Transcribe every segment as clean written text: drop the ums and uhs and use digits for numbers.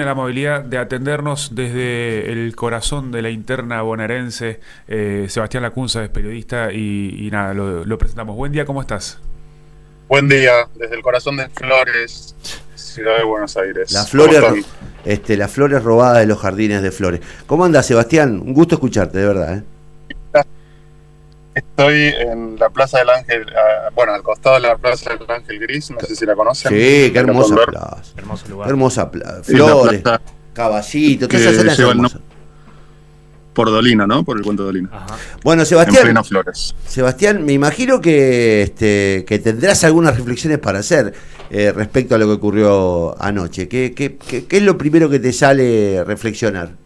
La amabilidad de atendernos desde el corazón de la interna bonaerense. Sebastián Lacunza es periodista y nada, lo presentamos. Buen día, ¿cómo estás? Buen día, desde el corazón de Flores, ciudad de Buenos Las Aires. ¿Cómo flores, están? las flores robadas de los jardines de flores. ¿Cómo andas, Sebastián? Un gusto escucharte, de verdad, ¿eh? Estoy en la Plaza del Ángel, bueno, al costado de la Plaza del Ángel Gris, no sé si la conocen. Sí, qué Ahí la pueden hermosa ver. plaza. Hermoso Qué lugar. hermosa Es la flores, plaza caballito, toda que esa zona es lleva el hermosa. nombre por Dolina, ¿no? Por el cuento Dolina. Ajá. Bueno, En pleno Flores. Sebastián, me imagino que tendrás algunas reflexiones para hacer respecto a lo que ocurrió anoche. ¿Qué es lo primero que te sale reflexionar?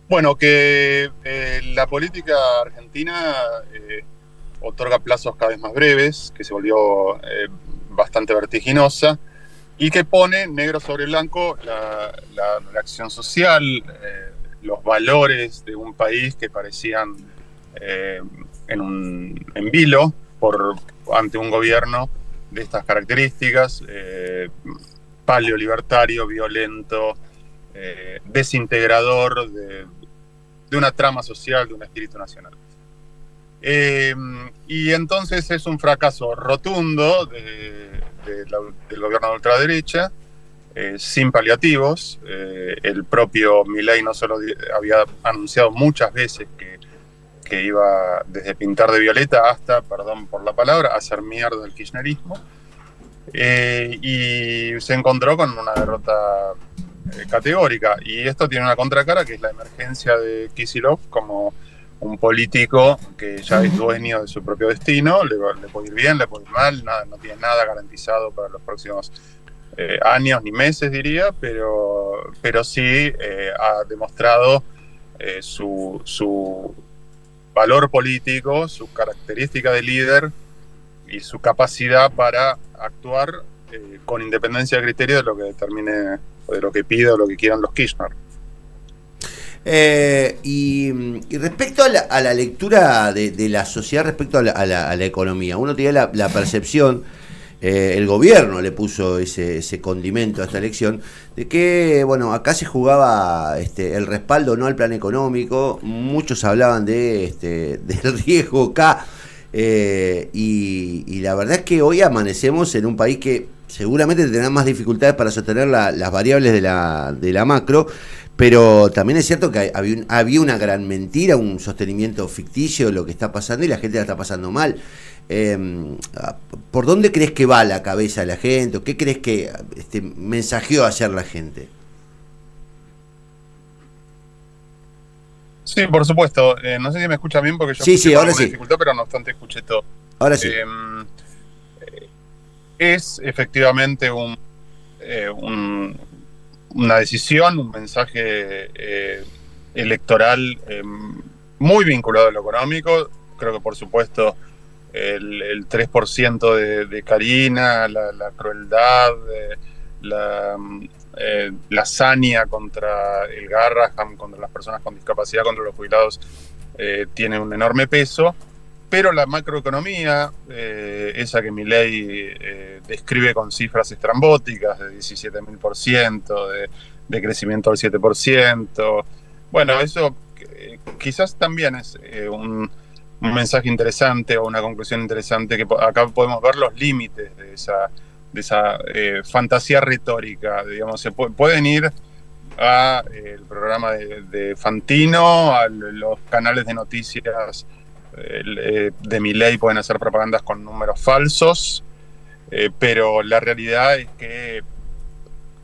Bueno, que la política argentina otorga plazos cada vez más breves, que se volvió bastante vertiginosa, y que pone negro sobre blanco la reacción social, los valores de un país que parecían eh, en vilo ante un gobierno de estas características, paleolibertario, violento, desintegrador de una trama social, de un espíritu nacional. Y entonces es un fracaso rotundo del gobierno de ultraderecha, sin paliativos. El propio Milei no solo había anunciado muchas veces que iba desde pintar de violeta hasta, perdón por la palabra, hacer mierda el kirchnerismo. Y se encontró con una derrota categórica. Y esto tiene una contracara, que es la emergencia de Kicillof como un político que ya es dueño de su propio destino. Le puede ir bien, le puede ir mal, nada, no tiene nada garantizado para los próximos años ni meses, diría, pero sí ha demostrado su valor político, su característica de líder y su capacidad para actuar con independencia de criterio de lo que determine, o de lo que pida o lo que quieran los Kirchner. Y respecto a la lectura de la sociedad respecto a la economía, uno tiene la percepción, el gobierno le puso ese condimento a esta elección, de que bueno, acá se jugaba el respaldo no al plan económico, muchos hablaban del riesgo K, y la verdad es que hoy amanecemos en un país que seguramente tendrá más dificultades para sostener las variables de la macro, pero también es cierto que había una gran mentira, un sostenimiento ficticio de lo que está pasando y la gente la está pasando mal. ¿Por dónde crees que va la cabeza de la gente? ¿O qué crees que mensajeó ayer la gente? Sí, por supuesto. No sé si me escuchan bien porque yo Sí, escuché sí, con ahora alguna sí. dificultad, pero no obstante escuché todo. Ahora sí. Eh, es efectivamente una decisión, un mensaje electoral muy vinculado a lo económico. Creo que, por supuesto, el 3% de Karina, la crueldad, la saña contra el Garraham, contra las personas con discapacidad, contra los jubilados, tiene un enorme peso. Pero la macroeconomía, esa que Milei describe con cifras estrambóticas de 17.000%, de crecimiento al 7%, bueno, eso quizás también es un mensaje interesante o una conclusión interesante, que acá podemos ver los límites de esa fantasía retórica. Digamos, pueden ir a el programa de Fantino, a los canales de noticias de Milei, pueden hacer propagandas con números falsos, pero la realidad es que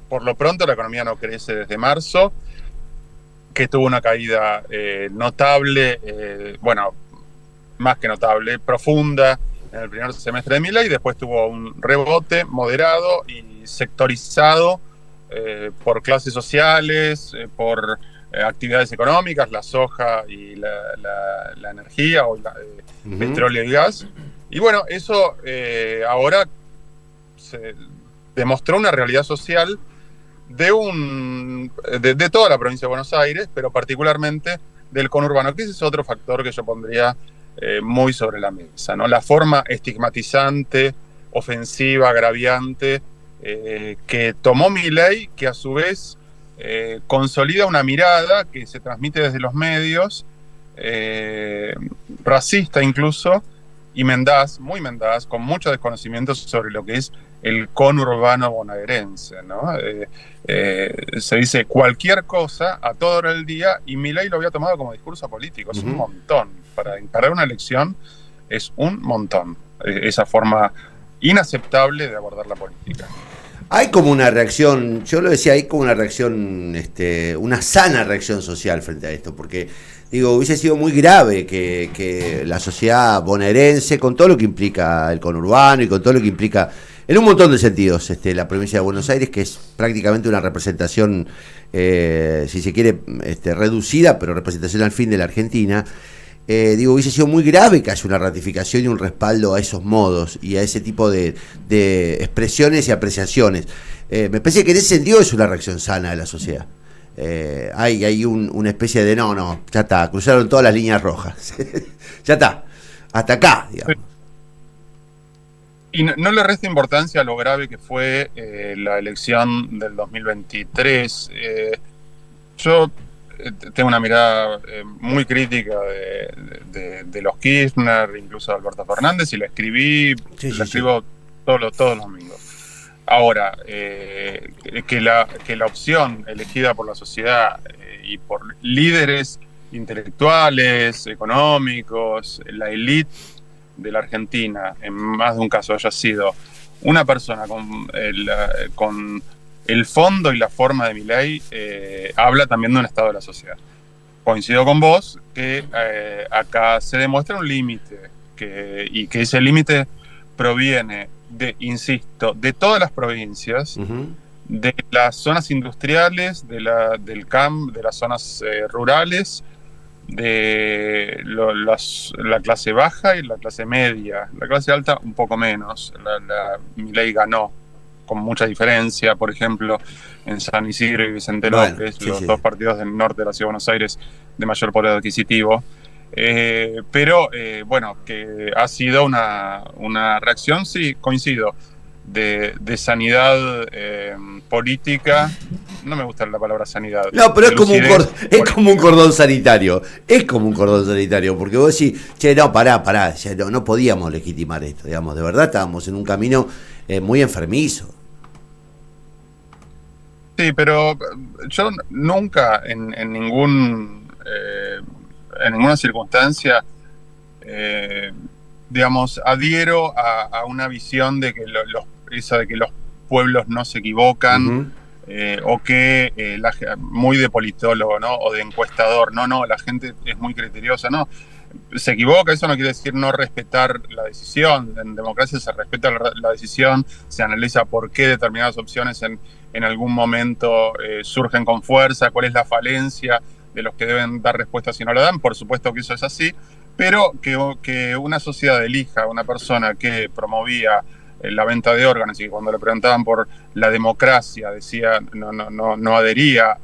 por lo pronto la economía no crece desde marzo, que tuvo una caída notable, bueno, más que notable, profunda en el primer semestre de Milei. Después tuvo un rebote moderado y sectorizado por clases sociales, por actividades económicas, la soja y la energía, o petróleo y gas. Y bueno, eso ahora se demostró una realidad social de toda la provincia de Buenos Aires, pero particularmente del conurbano, que ese es otro factor que yo pondría muy sobre la mesa, ¿no? La forma estigmatizante ofensiva, agraviante, que tomó Milei, que a su vez consolida una mirada que se transmite desde los medios, racista incluso, y mendaz, muy mendaz, con mucho desconocimiento sobre lo que es el conurbano bonaerense, ¿no? Se dice cualquier cosa a toda hora del día, y Milei lo había tomado como discurso político. Es un montón. Para encarar una elección es un montón. Esa forma inaceptable de abordar la política. Hay como una reacción, yo lo decía, hay como una reacción, una sana reacción social frente a esto, porque digo, hubiese sido muy grave que la sociedad bonaerense, con todo lo que implica el conurbano y con todo lo que implica, en un montón de sentidos, la provincia de Buenos Aires, que es prácticamente una representación, si se quiere, reducida, pero representación al fin de la Argentina. Digo, hubiese sido muy grave que haya una ratificación y un respaldo a esos modos y a ese tipo de expresiones y apreciaciones. Me parece que en ese sentido es una reacción sana de la sociedad. Hay una especie de no, ya está, cruzaron todas las líneas rojas. Ya está, hasta acá, digamos. Y no le resta importancia a lo grave que fue la elección del 2023. Yo tengo una mirada muy crítica de los Kirchner, incluso de Alberto Fernández, y la escribo todos los domingos. Ahora, que la opción elegida por la sociedad y por líderes intelectuales, económicos, la élite de la Argentina, en más de un caso haya sido una persona con el fondo y la forma de Milei, habla también de un estado de la sociedad. Coincido con vos que acá se demuestra un límite, y que ese límite proviene insisto, de todas las provincias, de las zonas industriales, del camp, de las zonas rurales, de la clase baja y la clase media. La clase alta un poco menos. Milei ganó con mucha diferencia, por ejemplo, en San Isidro y Vicente López, los dos partidos del norte de la Ciudad de Buenos Aires de mayor poder adquisitivo. Pero bueno, que ha sido una reacción, sí, coincido, de sanidad política. No me gusta la palabra sanidad. No, pero es como un cordón sanitario. Es como un cordón sanitario, porque vos decís, che, no, pará, ya no podíamos legitimar esto, digamos, de verdad estábamos en un camino muy enfermizo. Sí, pero yo nunca en ninguna circunstancia, digamos, adhiero a una visión de que de que los pueblos no se equivocan, o que muy de politólogo, ¿no? O de encuestador, no, la gente es muy criteriosa, no. Se equivoca, eso no quiere decir no respetar la decisión. En democracia se respeta la decisión, se analiza por qué determinadas opciones en algún momento surgen con fuerza, cuál es la falencia de los que deben dar respuesta si no la dan. Por supuesto que eso es así, pero que una sociedad elija a una persona que promovía la venta de órganos y que cuando le preguntaban por la democracia decía no adhería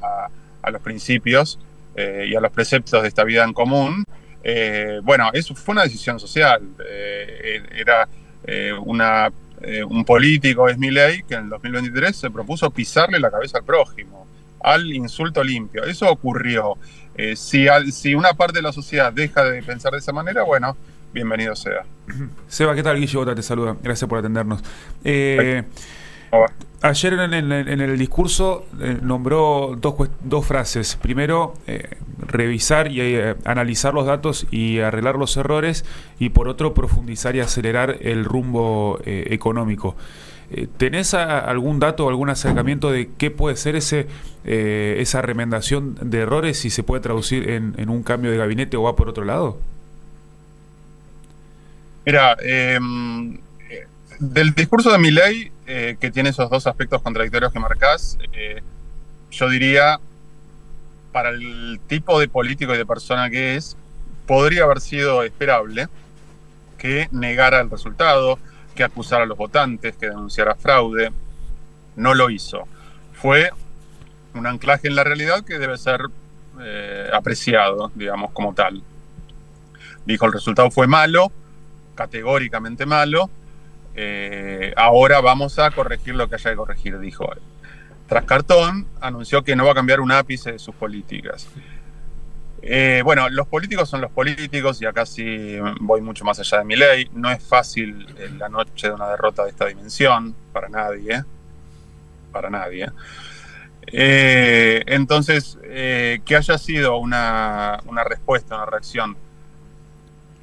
a los principios y a los preceptos de esta vida en común. Bueno, eso fue una decisión social. Era un político, es Milei, que en el 2023 se propuso pisarle la cabeza al prójimo, al insulto limpio. Eso ocurrió. Si una parte de la sociedad deja de pensar de esa manera, bueno, bienvenido sea. Seba, ¿qué tal? Guille Bota te saluda. Gracias por atendernos. Ayer en el discurso nombró dos frases. Primero, revisar y analizar los datos y arreglar los errores, y por otro, profundizar y acelerar el rumbo económico. ¿Tenés algún dato o algún acercamiento de qué puede ser esa remendación de errores, si se puede traducir en un cambio de gabinete o va por otro lado? Mira, del discurso de Milei, que tiene esos dos aspectos contradictorios que marcás, yo diría, para el tipo de político y de persona que es, podría haber sido esperable que negara el resultado, que acusara a los votantes, que denunciara fraude. No lo hizo. Fue un anclaje en la realidad que debe ser apreciado, digamos, como tal. Dijo, el resultado fue malo, categóricamente malo, ahora vamos a corregir lo que haya que corregir, dijo él. Tras cartón, anunció que no va a cambiar un ápice de sus políticas. Bueno, los políticos son los políticos y acá sí voy mucho más allá de Milei. No es fácil la noche de una derrota de esta dimensión, para nadie. Para nadie. Entonces, que haya sido una respuesta, una reacción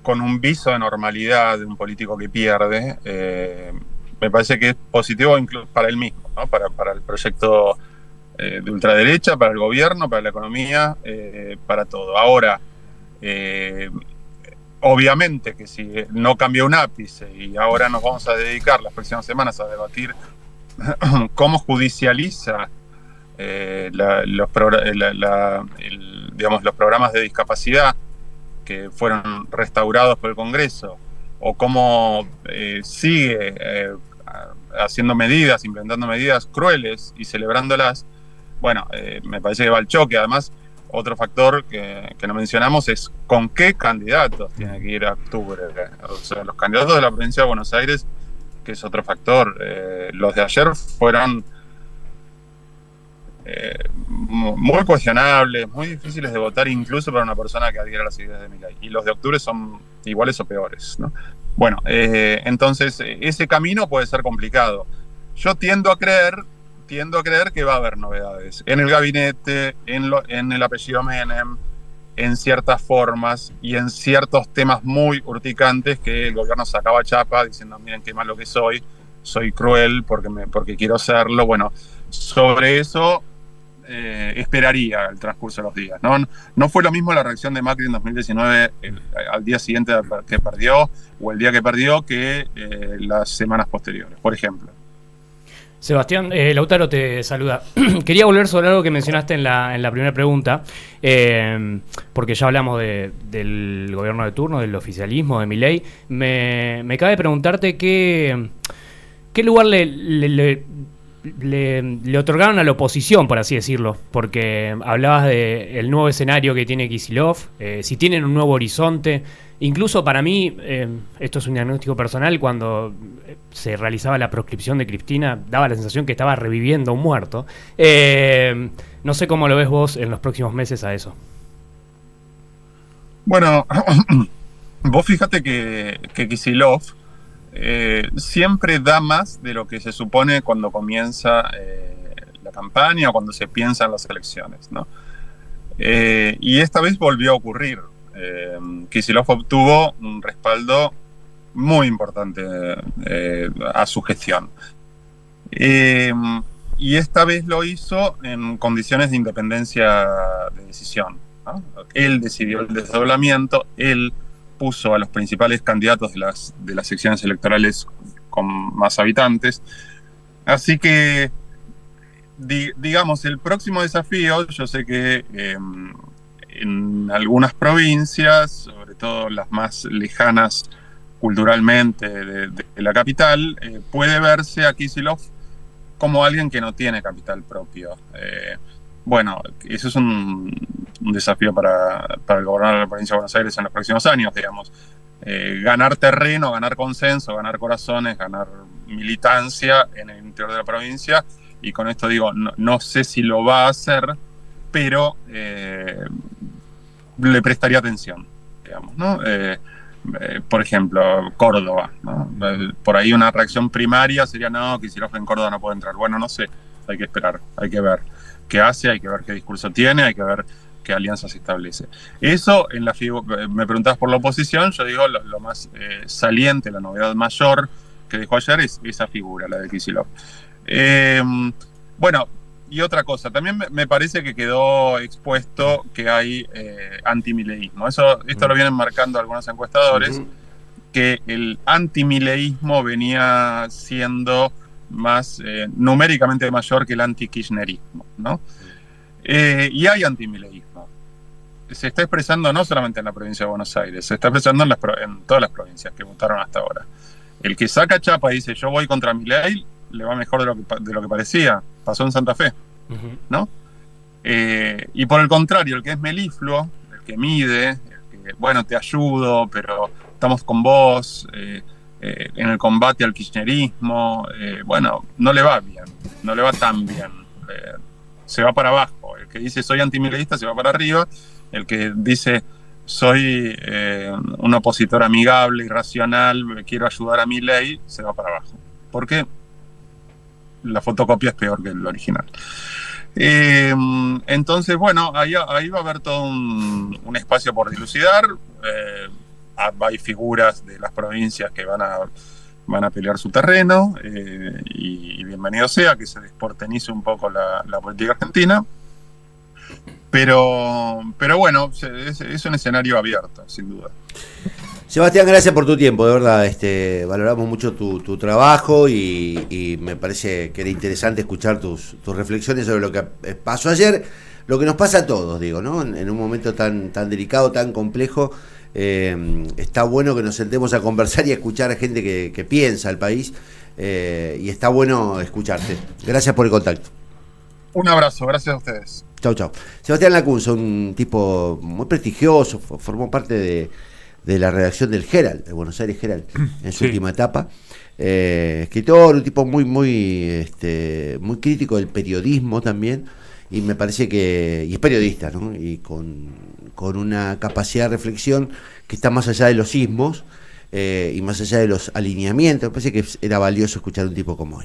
con un viso de normalidad de un político que pierde, me parece que es positivo incluso para él mismo, ¿no? Para el proyecto de ultraderecha, para el gobierno, para la economía, para todo. Ahora, obviamente que si no cambió un ápice y ahora nos vamos a dedicar las próximas semanas a debatir cómo judicializa los programas de discapacidad que fueron restaurados por el Congreso, o cómo sigue haciendo medidas, implementando medidas crueles y celebrándolas. Bueno, me parece que va al choque. Además, otro factor que no mencionamos es con qué candidatos tiene que ir a octubre. O sea, los candidatos de la provincia de Buenos Aires, que es otro factor. Los de ayer fueron muy cuestionables, muy difíciles de votar, incluso para una persona que adhiera a las ideas de Milei. Y los de octubre son iguales o peores, ¿no? Bueno, entonces ese camino puede ser complicado. Yo tiendo a creer que va a haber novedades en el gabinete, en el apellido Menem, en ciertas formas y en ciertos temas muy urticantes que el gobierno sacaba chapa diciendo, miren qué malo que soy cruel porque quiero serlo. Bueno, sobre eso esperaría el transcurso de los días. No fue lo mismo la reacción de Macri en 2019 al día siguiente que perdió, o el día que perdió, que las semanas posteriores, por ejemplo. Sebastián, Lautaro te saluda. Quería volver sobre algo que mencionaste en la primera pregunta, porque ya hablamos del gobierno de turno, del oficialismo, de Milei. Me cabe preguntarte qué lugar le otorgaron a la oposición, por así decirlo, porque hablabas del nuevo escenario que tiene Kicillof, si tienen un nuevo horizonte. Incluso para mí, esto es un diagnóstico personal, cuando se realizaba la proscripción de Cristina, daba la sensación que estaba reviviendo a un muerto. No sé cómo lo ves vos en los próximos meses a eso. Bueno, vos fíjate que Kicillof siempre da más de lo que se supone cuando comienza la campaña o cuando se piensa en las elecciones, ¿no? Y esta vez volvió a ocurrir. Kicillof obtuvo un respaldo muy importante a su gestión. Y esta vez lo hizo en condiciones de independencia de decisión, ¿no? Él decidió el desdoblamiento, él puso a los principales candidatos de las secciones electorales con más habitantes. Así que, digamos, el próximo desafío, yo sé que en algunas provincias, sobre todo las más lejanas culturalmente de la capital, puede verse a Kicillof como alguien que no tiene capital propio. Bueno, eso es un desafío para el gobernador de la provincia de Buenos Aires en los próximos años, digamos. Ganar terreno, ganar consenso, ganar corazones, ganar militancia en el interior de la provincia, y con esto digo, no sé si lo va a hacer, pero le prestaría atención, digamos, ¿no? Por ejemplo, Córdoba, ¿no? Por ahí una reacción primaria sería, no, Kicillof en Córdoba no puede entrar. Bueno, no sé, hay que esperar, hay que ver qué hace, hay que ver qué discurso tiene, hay que ver qué alianza se establece. Eso, me preguntabas por la oposición, yo digo lo más saliente, la novedad mayor que dejó ayer es esa figura, la de Kicillof. Bueno, y otra cosa, también me parece que quedó expuesto que hay antimileísmo. Esto lo vienen marcando algunos encuestadores, que el antimileísmo venía siendo más numéricamente mayor que el antikirchnerismo, ¿no? Y hay antimileísmo. Se está expresando no solamente en la provincia de Buenos Aires, se está expresando en todas las provincias que votaron hasta ahora. El que saca chapa y dice yo voy contra Milei, le va mejor de lo que parecía. Pasó en Santa Fe, ¿no? Y por el contrario, el que es melifluo, el que mide, el que, bueno, te ayudo, pero estamos con vos, en el combate al kirchnerismo, bueno, no le va bien, no le va tan bien. Se va para abajo. El que dice soy antimileísta se va para arriba. El que dice soy un opositor amigable y racional, quiero ayudar a Milei, se va para abajo. Porque la fotocopia es peor que el original. Entonces, bueno, ahí va a haber todo un espacio por dilucidar. Hay figuras de las provincias que van a pelear su terreno, y bienvenido sea que se desportenice un poco la política argentina. Pero bueno, es un escenario abierto, sin duda. Sebastián, gracias por tu tiempo, de verdad. Valoramos mucho tu trabajo y me parece que era interesante escuchar tus reflexiones sobre lo que pasó ayer, lo que nos pasa a todos, digo, ¿no? En un momento tan delicado, tan complejo, está bueno que nos sentemos a conversar y a escuchar a gente que piensa el país, y está bueno escucharte. Gracias por el contacto. Un abrazo, gracias a ustedes. Chau, chau. Sebastián Lacunza, un tipo muy prestigioso, formó parte de la redacción del Herald, de Buenos Aires Herald, en su última etapa. Escritor, un tipo muy crítico del periodismo también, y me parece y es periodista, ¿no? Y con una capacidad de reflexión que está más allá de los sismos, y más allá de los alineamientos. Me parece que era valioso escuchar a un tipo como él.